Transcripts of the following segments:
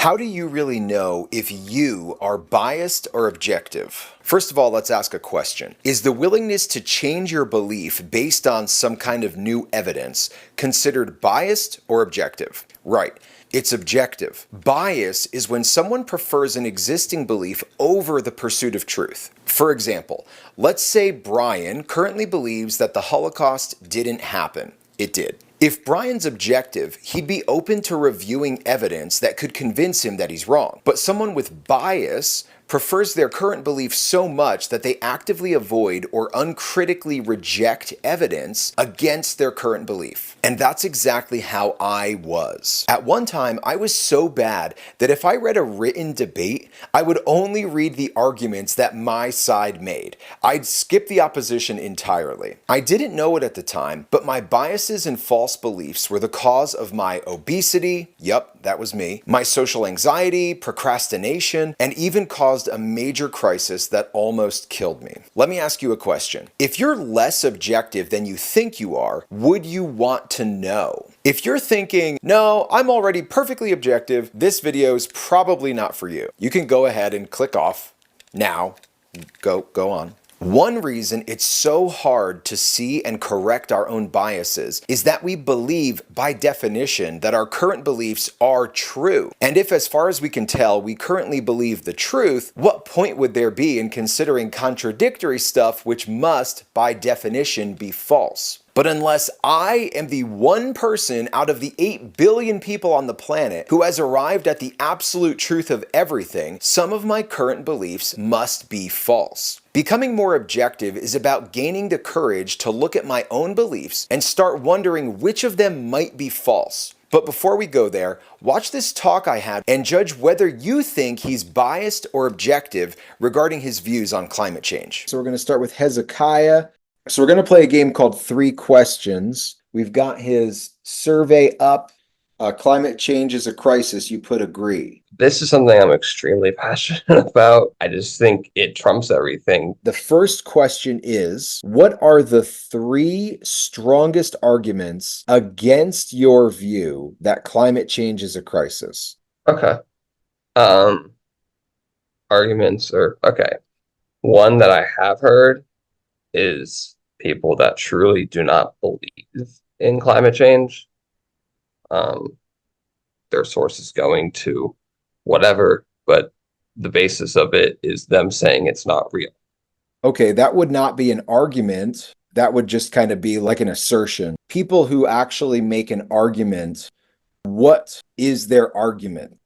How do you really know if you are biased or objective? First of all, let's ask a question. Is the willingness to change your belief based on some kind of new evidence considered biased or objective? Right. It's objective. Bias is when someone prefers an existing belief over the pursuit of truth. For example, let's say Brian currently believes that the Holocaust didn't happen. It did. If Brian's objective, he'd be open to reviewing evidence that could convince him that he's wrong. But someone with bias prefers their current belief so much that they actively avoid or uncritically reject evidence against their current belief. And that's exactly how I was. At one time, I was so bad that if I read a written debate, I would only read the arguments that my side made. I'd skip the opposition entirely. I didn't know it at the time, but my biases and false beliefs were the cause of my obesity, yup, that was me, my social anxiety, procrastination, and even caused a major crisis that almost killed me. Let me ask you a question. If you're less objective than you think you are, would you want to know? If you're thinking, no, I'm already perfectly objective, this video is probably not for you. You can go ahead and click off now. Go on. One reason it's so hard to see and correct our own biases is that we believe, by definition, that our current beliefs are true. And if, as far as we can tell, we currently believe the truth, what point would there be in considering contradictory stuff which must, by definition, be false? But unless I am the one person out of the 8 billion people on the planet who has arrived at the absolute truth of everything, some of my current beliefs must be false. Becoming more objective is about gaining the courage to look at my own beliefs and start wondering which of them might be false. But before we go there, watch this talk I had and judge whether you think he's biased or objective regarding his views on climate change. So we're going to start with Hezekiah. So we're going to play a game called 3 Questions. We've got his survey up. Climate change is a crisis. You put agree. This is something I'm extremely passionate about. I just think it trumps everything. The first question is, what are the 3 strongest arguments against your view that climate change is a crisis? Okay. Arguments are, okay. One that I have heard is people that truly do not believe in climate change. Their source is going to whatever, but the basis of it is them saying it's not real. Okay, that would not be an argument. That would just kind of be like an assertion. People who actually make an argument, what is their argument?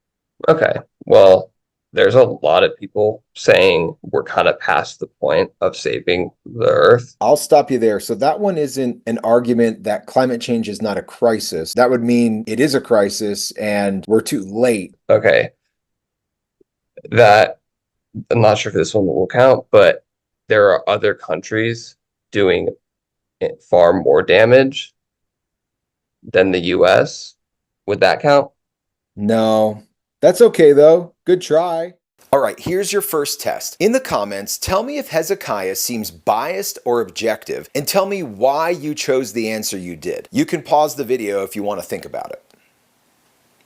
Okay, well, there's a lot of people saying we're kind of past the point of saving the earth. I'll stop you there. So that one isn't an argument that climate change is not a crisis. That would mean it is a crisis and we're too late. Okay. That, I'm not sure if this one will count, but there are other countries doing far more damage than the US. Would that count? No. That's okay, though. Good try. All right, here's your first test. In the comments, tell me if Hezekiah seems biased or objective, and tell me why you chose the answer you did. You can pause the video if you want to think about it.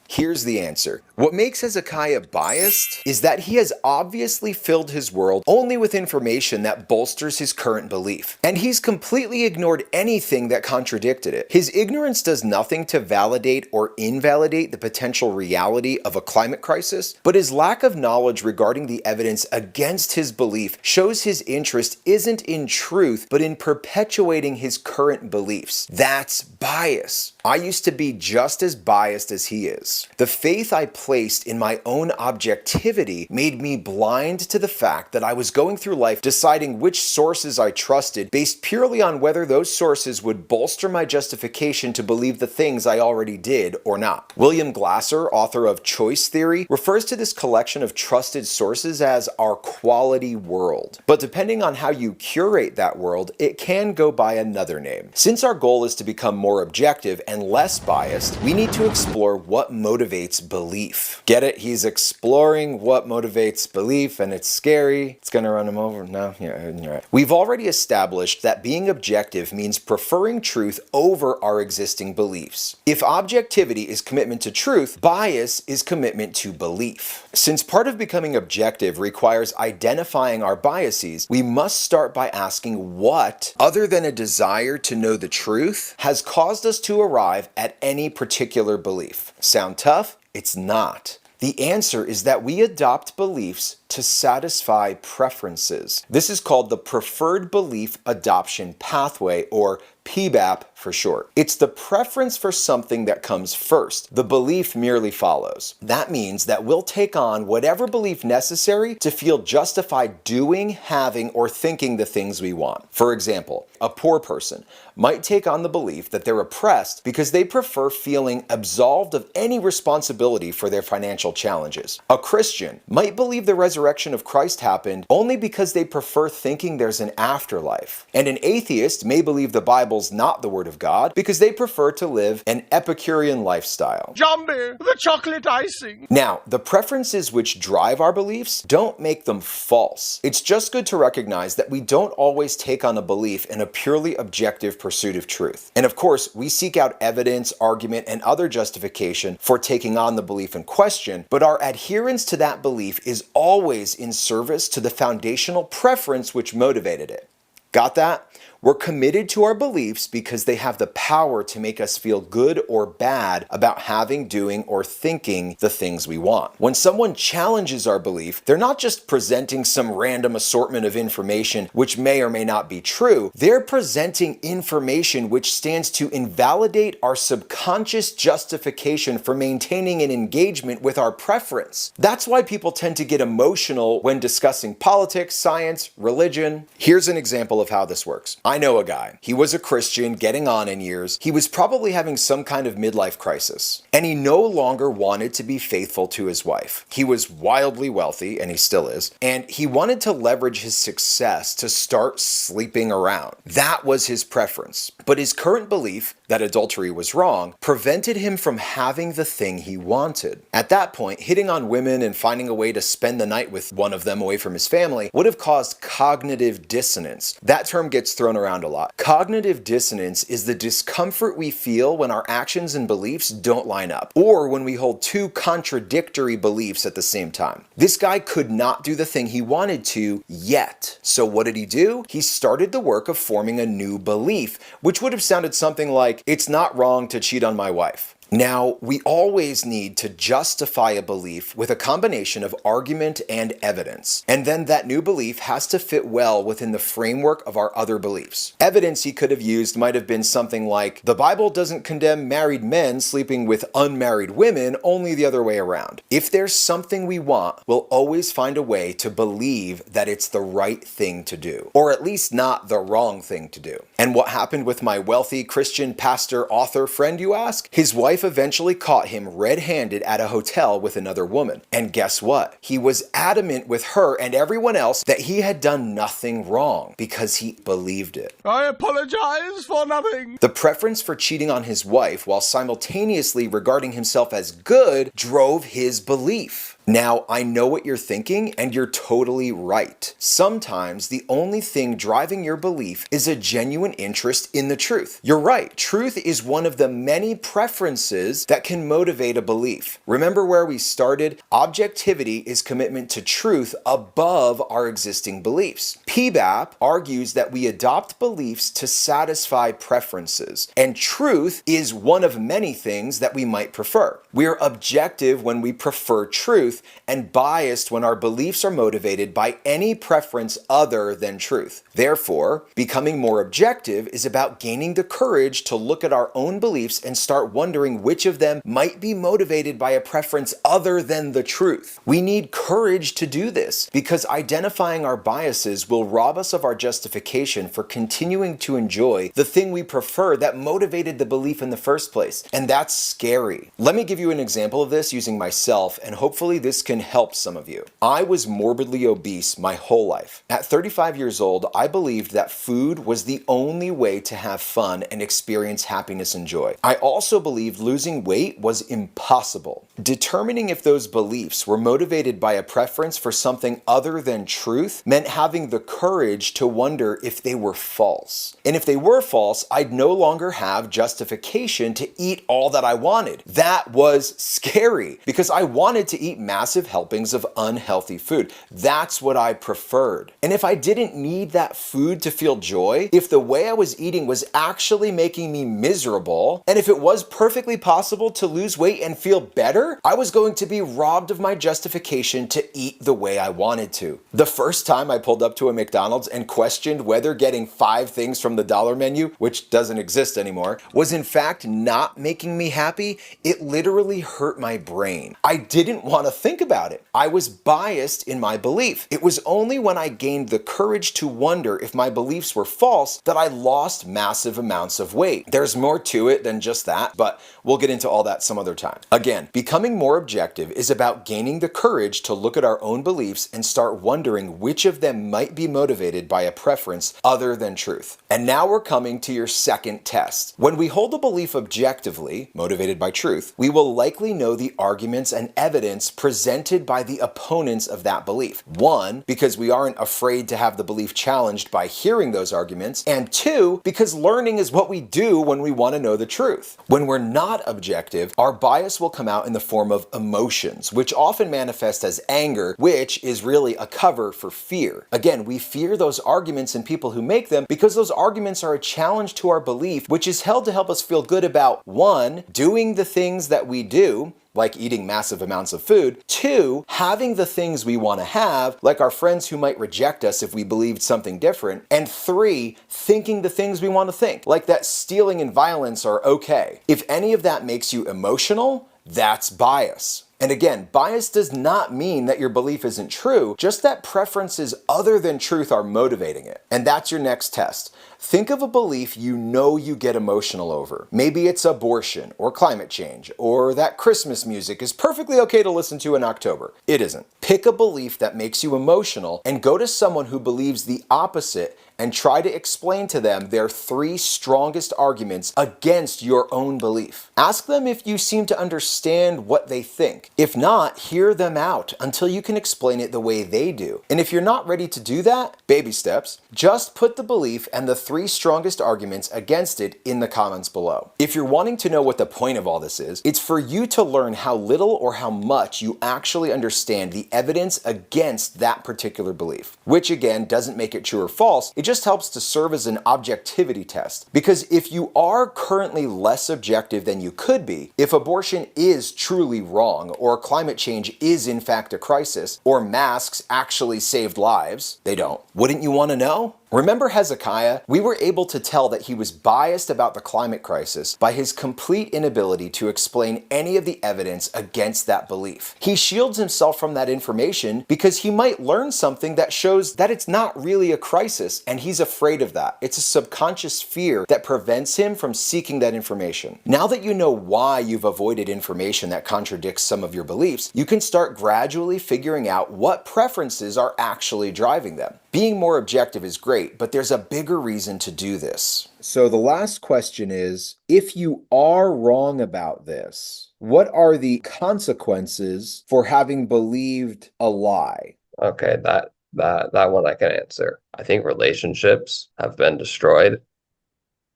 Here's the answer. What makes Hezekiah biased is that he has obviously filled his world only with information that bolsters his current belief. And he's completely ignored anything that contradicted it. His ignorance does nothing to validate or invalidate the potential reality of a climate crisis, but his lack of knowledge regarding the evidence against his belief shows his interest isn't in truth, but in perpetuating his current beliefs. That's bias. I used to be just as biased as he is. The faith I placed in my own objectivity made me blind to the fact that I was going through life deciding which sources I trusted based purely on whether those sources would bolster my justification to believe the things I already did or not. William Glasser, author of Choice Theory, refers to this collection of trusted sources as our quality world. But depending on how you curate that world, it can go by another name. Since our goal is to become more objective and less biased, we need to explore what motivates motivates belief. Get it? He's exploring what motivates belief, and it's scary. It's gonna run him over. No, yeah, you're right. We've already established that being objective means preferring truth over our existing beliefs. If objectivity is commitment to truth, bias is commitment to belief. Since part of becoming objective requires identifying our biases, we must start by asking what, other than a desire to know the truth, has caused us to arrive at any particular belief. Sound tough? It's not. The answer is that we adopt beliefs to satisfy preferences. This is called the Preferred Belief Adoption Pathway, or PBAP for short. It's the preference for something that comes first. The belief merely follows. That means that we'll take on whatever belief necessary to feel justified doing, having, or thinking the things we want. For example, a poor person might take on the belief that they're oppressed because they prefer feeling absolved of any responsibility for their financial challenges. A Christian might believe the resurrection of Christ happened only because they prefer thinking there's an afterlife. And an atheist may believe the Bible's not the Word of God because they prefer to live an Epicurean lifestyle. Jumbie, the chocolate icing. Now, the preferences which drive our beliefs don't make them false. It's just good to recognize that we don't always take on a belief in a purely objective pursuit of truth. And of course, we seek out evidence, argument, and other justification for taking on the belief in question, but our adherence to that belief is always in service to the foundational preference which motivated it. Got that? We're committed to our beliefs because they have the power to make us feel good or bad about having, doing, or thinking the things we want. When someone challenges our belief, they're not just presenting some random assortment of information which may or may not be true. They're presenting information which stands to invalidate our subconscious justification for maintaining an engagement with our preference. That's why people tend to get emotional when discussing politics, science, religion. Here's an example of how this works. I know a guy. He was a Christian, getting on in years. He was probably having some kind of midlife crisis, and he no longer wanted to be faithful to his wife. He was wildly wealthy, and he still is, and he wanted to leverage his success to start sleeping around. That was his preference. But his current belief that adultery was wrong prevented him from having the thing he wanted. At that point, hitting on women and finding a way to spend the night with one of them away from his family would have caused cognitive dissonance. That term gets thrown around a lot. Cognitive dissonance is the discomfort we feel when our actions and beliefs don't line up, or when we hold two contradictory beliefs at the same time. This guy could not do the thing he wanted to yet. So what did he do? He started the work of forming a new belief, which would have sounded something like, "It's not wrong to cheat on my wife." Now, we always need to justify a belief with a combination of argument and evidence. And then that new belief has to fit well within the framework of our other beliefs. Evidence he could have used might have been something like, the Bible doesn't condemn married men sleeping with unmarried women, only the other way around. If there's something we want, we'll always find a way to believe that it's the right thing to do, or at least not the wrong thing to do. And what happened with my wealthy Christian pastor author friend, you ask? His wife eventually caught him red-handed at a hotel with another woman. And guess what? He was adamant with her and everyone else that he had done nothing wrong because he believed it. I apologize for nothing. The preference for cheating on his wife while simultaneously regarding himself as good drove his belief. Now, I know what you're thinking, and you're totally right. Sometimes the only thing driving your belief is a genuine interest in the truth. You're right. Truth is one of the many preferences that can motivate a belief. Remember where we started? Objectivity is commitment to truth above our existing beliefs. PBAP argues that we adopt beliefs to satisfy preferences, and truth is one of many things that we might prefer. We're objective when we prefer truth, and biased when our beliefs are motivated by any preference other than truth. Therefore, becoming more objective is about gaining the courage to look at our own beliefs and start wondering which of them might be motivated by a preference other than the truth. We need courage to do this because identifying our biases will will rob us of our justification for continuing to enjoy the thing we prefer that motivated the belief in the first place. And that's scary. Let me give you an example of this using myself, and hopefully this can help some of you. I was morbidly obese my whole life. At 35 years old, I believed that food was the only way to have fun and experience happiness and joy. I also believed losing weight was impossible. Determining if those beliefs were motivated by a preference for something other than truth meant having the courage to wonder if they were false. And if they were false, I'd no longer have justification to eat all that I wanted. That was scary because I wanted to eat massive helpings of unhealthy food. That's what I preferred. And if I didn't need that food to feel joy, if the way I was eating was actually making me miserable, and if it was perfectly possible to lose weight and feel better, I was going to be robbed of my justification to eat the way I wanted to. The first time I pulled up to a McDonald's and questioned whether getting 5 things from the dollar menu, which doesn't exist anymore, was in fact not making me happy, it literally hurt my brain. I didn't want to think about it. I was biased in my belief. It was only when I gained the courage to wonder if my beliefs were false that I lost massive amounts of weight. There's more to it than just that, but we'll get into all that some other time. Again, becoming more objective is about gaining the courage to look at our own beliefs and start wondering which of them might be motivated by a preference other than truth. And now we're coming to your second test. When we hold a belief objectively, motivated by truth, we will likely know the arguments and evidence presented by the opponents of that belief. 1, because we aren't afraid to have the belief challenged by hearing those arguments, and 2, because learning is what we do when we want to know the truth. When we're not objective, our bias will come out in the form of emotions, which often manifest as anger, which is really a cover for fear. Again, we fear those arguments and people who make them because those arguments are a challenge to our belief, which is held to help us feel good about 1, doing the things that we do, like eating massive amounts of food, 2, having the things we want to have, like our friends who might reject us if we believed something different, and 3, thinking the things we want to think, like that stealing and violence are okay. If any of that makes you emotional, that's bias. And again, bias does not mean that your belief isn't true, just that preferences other than truth are motivating it. And that's your next test. Think of a belief you know you get emotional over. Maybe it's abortion, or climate change, or that Christmas music is perfectly okay to listen to in October. It isn't. Pick a belief that makes you emotional and go to someone who believes the opposite and try to explain to them their 3 strongest arguments against your own belief. Ask them if you seem to understand what they think. If not, hear them out until you can explain it the way they do. And if you're not ready to do that, baby steps, just put the belief and the 3 strongest arguments against it in the comments below. If you're wanting to know what the point of all this is, it's for you to learn how little or how much you actually understand the evidence against that particular belief, which again doesn't make it true or false. It just helps to serve as an objectivity test. Because if you are currently less objective than you could be, if abortion is truly wrong, or climate change is in fact a crisis, or masks actually saved lives, they don't. Wouldn't you want to know? Remember Hezekiah? We were able to tell that he was biased about the climate crisis by his complete inability to explain any of the evidence against that belief. He shields himself from that information because he might learn something that shows that it's not really a crisis, and he's afraid of that. It's a subconscious fear that prevents him from seeking that information. Now that you know why you've avoided information that contradicts some of your beliefs, you can start gradually figuring out what preferences are actually driving them. Being more objective is great, but there's a bigger reason to do this. So the last question is, if you are wrong about this, what are the consequences for having believed a lie? Okay, that one I can answer. I think relationships have been destroyed.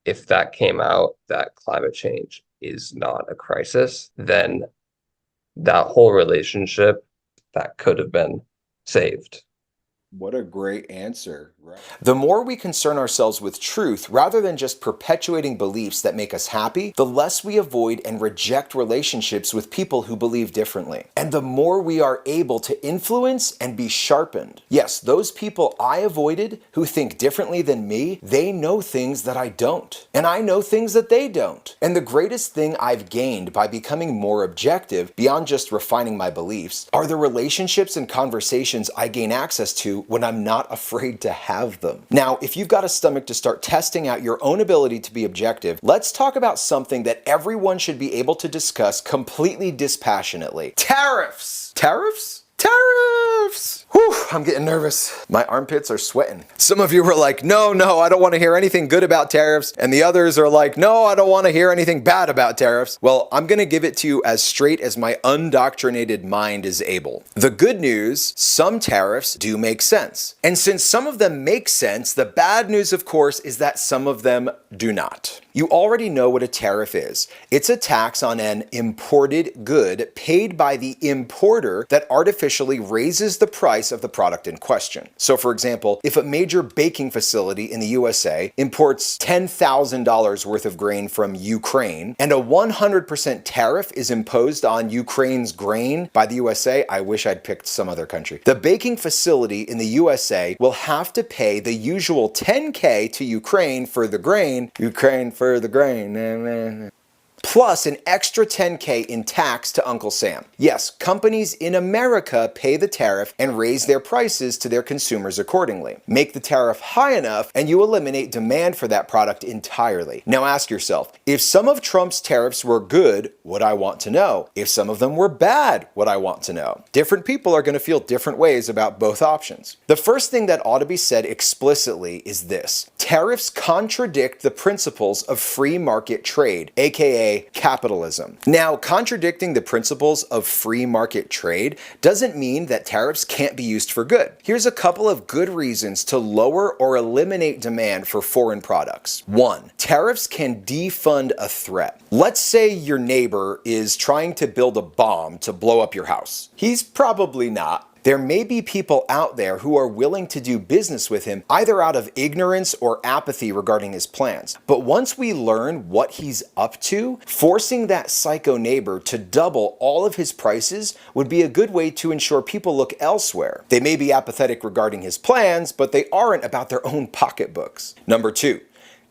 If that came out that climate change is not a crisis, then that whole relationship that could have been saved. What a great answer. Right. The more we concern ourselves with truth rather than just perpetuating beliefs that make us happy, the less we avoid and reject relationships with people who believe differently. And the more we are able to influence and be sharpened. Yes, those people I avoided who think differently than me, they know things that I don't. And I know things that they don't. And the greatest thing I've gained by becoming more objective, beyond just refining my beliefs, are the relationships and conversations I gain access to when I'm not afraid to have them? Now, if you've got a stomach to start testing out your own ability to be objective, let's talk about something that everyone should be able to discuss completely dispassionately. Tariffs! Tariffs? Tariffs! Whew, I'm getting nervous. My armpits are sweating. Some of you were like, no, I don't want to hear anything good about tariffs. And the others are like, no, I don't want to hear anything bad about tariffs. Well, I'm going to give it to you as straight as my undoctrinated mind is able. The good news, some tariffs do make sense. And since some of them make sense, the bad news, of course, is that some of them do not. You already know what a tariff is. It's a tax on an imported good paid by the importer that artificially raises the price of the product in question. So for example, if a major baking facility in the USA imports $10,000 worth of grain from Ukraine and a 100% tariff is imposed on Ukraine's grain by the USA, I wish I'd picked some other country. The baking facility in the USA will have to pay the usual $10K to Ukraine for the grain, plus an extra $10K in tax to Uncle Sam. Yes, companies in America pay the tariff and raise their prices to their consumers accordingly. Make the tariff high enough and you eliminate demand for that product entirely. Now ask yourself, if some of Trump's tariffs were good, would I want to know? If some of them were bad, would I want to know? Different people are going to feel different ways about both options. The first thing that ought to be said explicitly is this: tariffs contradict the principles of free market trade, aka capitalism. Now, contradicting the principles of free market trade doesn't mean that tariffs can't be used for good. Here's a couple of good reasons to lower or eliminate demand for foreign products. 1. Tariffs can defund a threat. Let's say your neighbor is trying to build a bomb to blow up your house. He's probably not. There may be people out there who are willing to do business with him either out of ignorance or apathy regarding his plans. But once we learn what he's up to, forcing that psycho neighbor to double all of his prices would be a good way to ensure people look elsewhere. They may be apathetic regarding his plans, but they aren't about their own pocketbooks. Number 2.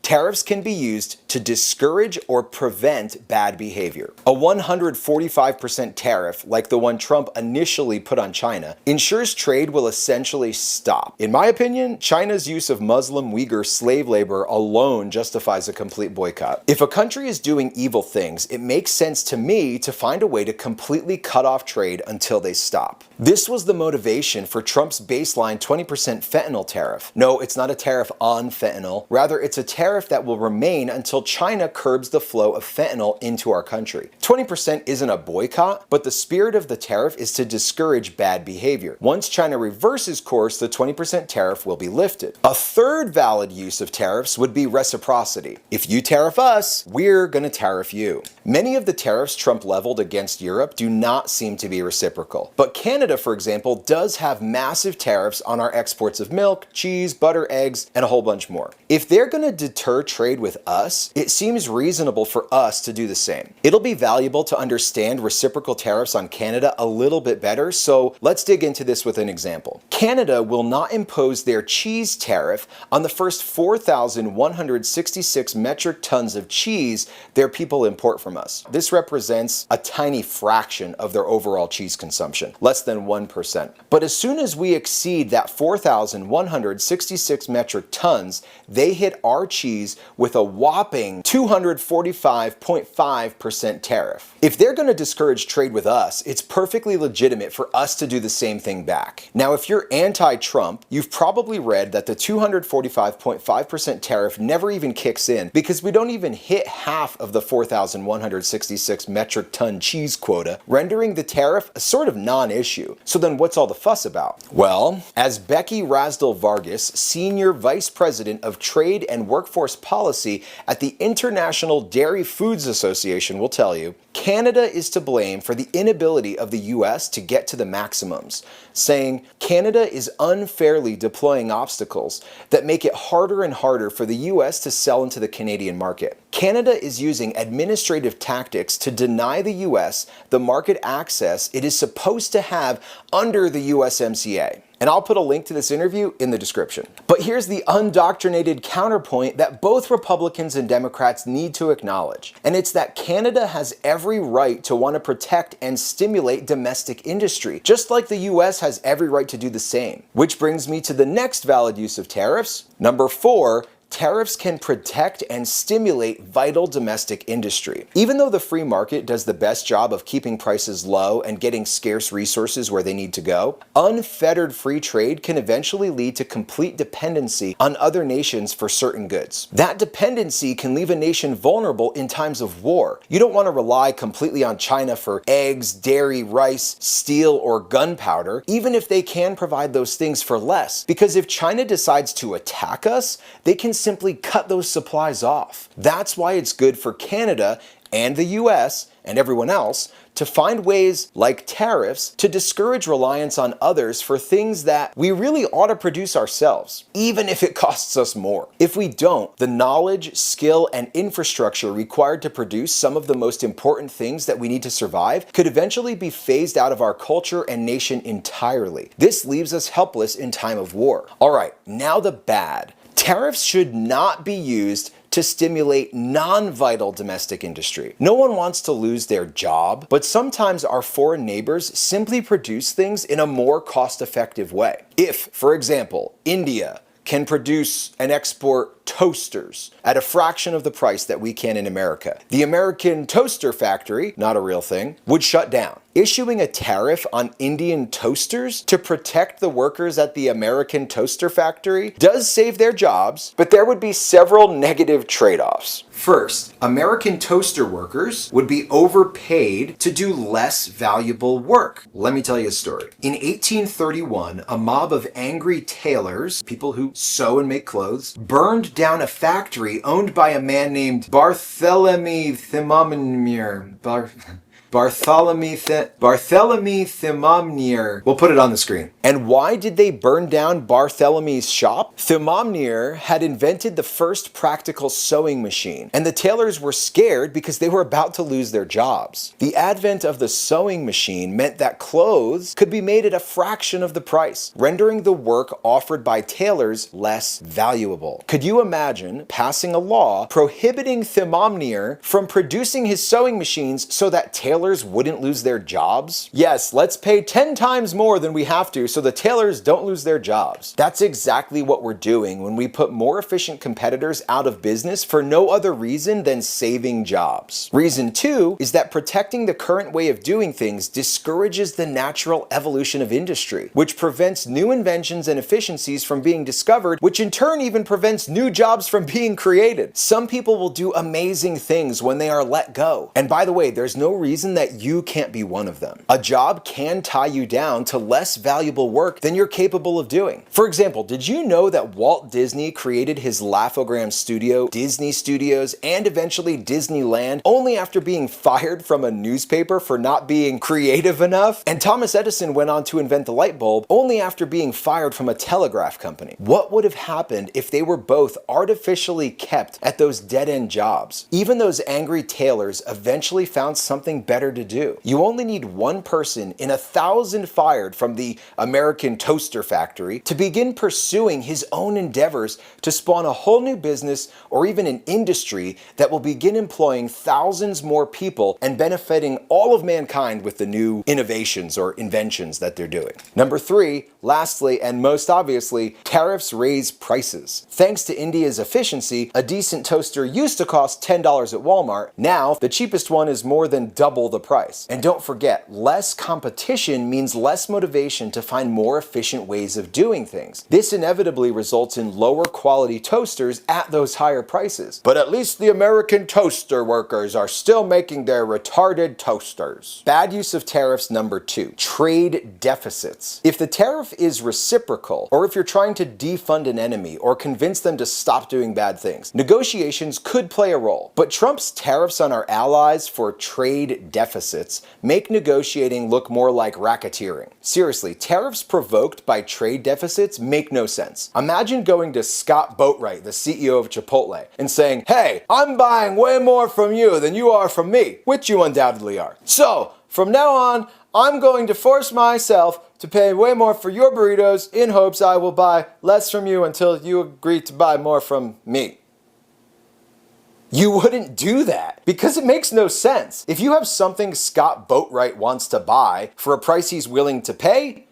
Tariffs can be used to discourage or prevent bad behavior. A 145% tariff, like the one Trump initially put on China, ensures trade will essentially stop. In my opinion, China's use of Muslim Uyghur slave labor alone justifies a complete boycott. If a country is doing evil things, it makes sense to me to find a way to completely cut off trade until they stop. This was the motivation for Trump's baseline 20% fentanyl tariff. No, it's not a tariff on fentanyl. Rather, it's a tariff that will remain until China curbs the flow of fentanyl into our country. 20% isn't a boycott, but the spirit of the tariff is to discourage bad behavior. Once China reverses course, the 20% tariff will be lifted. A third valid use of tariffs would be reciprocity. If you tariff us, we're gonna tariff you. Many of the tariffs Trump leveled against Europe do not seem to be reciprocal. But Canada, for example, does have massive tariffs on our exports of milk, cheese, butter, eggs, and a whole bunch more. If they're gonna deter trade with us, it seems reasonable for us to do the same. It'll be valuable to understand reciprocal tariffs on Canada a little bit better, so let's dig into this with an example. Canada will not impose their cheese tariff on the first 4,166 metric tons of cheese their people import from us. This represents a tiny fraction of their overall cheese consumption, less than 1%. But as soon as we exceed that 4,166 metric tons, they hit our cheese with a whopping 245.5% tariff. If they're going to discourage trade with us, it's perfectly legitimate for us to do the same thing back. Now, if you're anti-Trump, you've probably read that the 245.5% tariff never even kicks in because we don't even hit half of the 4,166 metric ton cheese quota, rendering the tariff a sort of non-issue. So then what's all the fuss about? Well, as Becky Rasdell Vargas, Senior Vice President of Trade and Workforce Policy at the International Dairy Foods Association will tell you, Canada is to blame for the inability of the US to get to the maximums, saying Canada is unfairly deploying obstacles that make it harder and harder for the US to sell into the Canadian market. Canada is using administrative tactics to deny the US the market access it is supposed to have under the USMCA. And I'll put a link to this interview in the description. But here's the undoctrinated counterpoint that both Republicans and Democrats need to acknowledge. And it's that Canada has every right to want to protect and stimulate domestic industry, just like the US has every right to do the same. Which brings me to the next valid use of tariffs. Number 4, tariffs can protect and stimulate vital domestic industry. Even though the free market does the best job of keeping prices low and getting scarce resources where they need to go, unfettered free trade can eventually lead to complete dependency on other nations for certain goods. That dependency can leave a nation vulnerable in times of war. You don't want to rely completely on China for eggs, dairy, rice, steel, or gunpowder, even if they can provide those things for less. Because if China decides to attack us, they can simply cut those supplies off. That's why it's good for Canada and the US and everyone else to find ways like tariffs to discourage reliance on others for things that we really ought to produce ourselves, even if it costs us more. If we don't, the knowledge, skill, and infrastructure required to produce some of the most important things that we need to survive could eventually be phased out of our culture and nation entirely. This leaves us helpless in time of war. All right, now the bad. Tariffs should not be used to stimulate non-vital domestic industry. No one wants to lose their job, but sometimes our foreign neighbors simply produce things in a more cost-effective way. If, for example, India can produce and export toasters at a fraction of the price that we can in America, the American toaster factory, not a real thing, would shut down. Issuing a tariff on Indian toasters to protect the workers at the American toaster factory does save their jobs, but there would be several negative trade-offs. First, American toaster workers would be overpaid to do less valuable work. Let me tell you a story. In 1831, a mob of angry tailors, people who sew and make clothes, burned down a factory owned by a man named Barthélemy Thimonnier. Barthélemy Thimonnier. We'll put it on the screen. And why did they burn down Barthélemy's shop? Thimonnier had invented the first practical sewing machine, and the tailors were scared because they were about to lose their jobs. The advent of the sewing machine meant that clothes could be made at a fraction of the price, rendering the work offered by tailors less valuable. Could you imagine passing a law prohibiting Thimonnier from producing his sewing machines so that tailors wouldn't lose their jobs? Yes, let's pay 10 times more than we have to so the tailors don't lose their jobs. That's exactly what we're doing when we put more efficient competitors out of business for no other reason than saving jobs. Reason 2 is that protecting the current way of doing things discourages the natural evolution of industry, which prevents new inventions and efficiencies from being discovered, which in turn even prevents new jobs from being created. Some people will do amazing things when they are let go. And by the way, there's no reason that you can't be one of them. A job can tie you down to less valuable work than you're capable of doing. For example, did you know that Walt Disney created his Laugh-O-Gram studio, Disney Studios, and eventually Disneyland only after being fired from a newspaper for not being creative enough? And Thomas Edison went on to invent the light bulb only after being fired from a telegraph company. What would have happened if they were both artificially kept at those dead-end jobs? Even those angry tailors eventually found something better to do. You only need one person in 1,000 fired from the American toaster factory to begin pursuing his own endeavors to spawn a whole new business or even an industry that will begin employing thousands more people and benefiting all of mankind with the new innovations or inventions that they're doing. Number 3, lastly and most obviously, tariffs raise prices. Thanks to India's efficiency, a decent toaster used to cost $10 at Walmart. Now, the cheapest one is more than double the price. And don't forget, less competition means less motivation to find more efficient ways of doing things. This inevitably results in lower quality toasters at those higher prices. But at least the American toaster workers are still making their retarded toasters. Bad use of tariffs number 2, trade deficits. If the tariff is reciprocal, or if you're trying to defund an enemy or convince them to stop doing bad things, negotiations could play a role. But Trump's tariffs on our allies for trade deficits make negotiating look more like racketeering. Seriously, tariffs provoked by trade deficits make no sense. Imagine going to Scott Boatwright, the CEO of Chipotle, and saying, "Hey, I'm buying way more from you than you are from me," which you undoubtedly are. "So, from now on, I'm going to force myself to pay way more for your burritos in hopes I will buy less from you until you agree to buy more from me. You wouldn't do that because it makes no sense. If you have something Scott Boatwright wants to buy for a price he's willing to pay,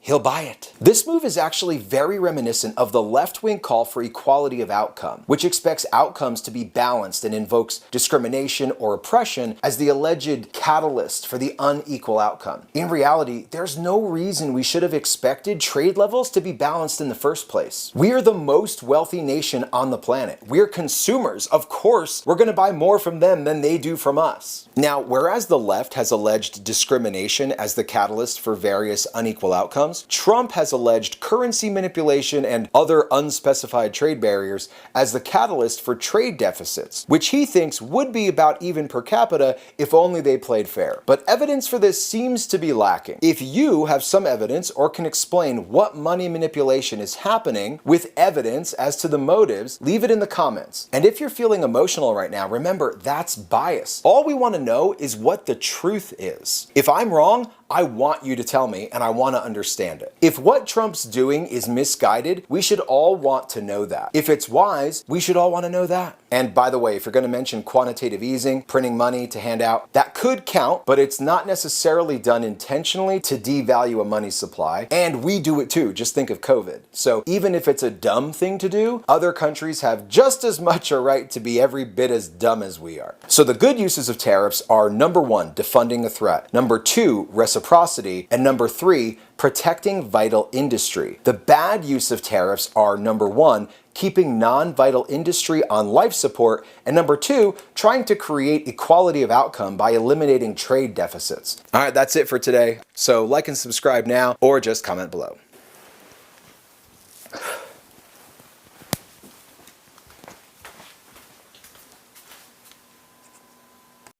he'll buy it. This move is actually very reminiscent of the left-wing call for equality of outcome, which expects outcomes to be balanced and invokes discrimination or oppression as the alleged catalyst for the unequal outcome. In reality, there's no reason we should have expected trade levels to be balanced in the first place. We are the most wealthy nation on the planet. We're consumers. Of course, we're going to buy more from them than they do from us. Now, whereas the left has alleged discrimination as the catalyst for various unequal outcomes, Trump has alleged currency manipulation and other unspecified trade barriers as the catalyst for trade deficits, which he thinks would be about even per capita if only they played fair. But evidence for this seems to be lacking. If you have some evidence or can explain what money manipulation is happening with evidence as to the motives, leave it in the comments. And if you're feeling emotional right now, remember, that's bias. All we want to know is what the truth is. If I'm wrong, I want you to tell me and I want to understand it. If what Trump's doing is misguided, we should all want to know that. If it's wise, we should all want to know that. And by the way, if you're going to mention quantitative easing, printing money to hand out, that could count, but it's not necessarily done intentionally to devalue a money supply. And we do it too. Just think of COVID. So even if it's a dumb thing to do, other countries have just as much a right to be every bit as dumb as we are. So the good uses of tariffs are: number one, defunding a threat; number two, reciprocity; and number three, protecting vital industry. The bad use of tariffs are: number one, keeping non-vital industry on life support; and number two, trying to create equality of outcome by eliminating trade deficits. All right, that's it for today. So like and subscribe now, or just comment below.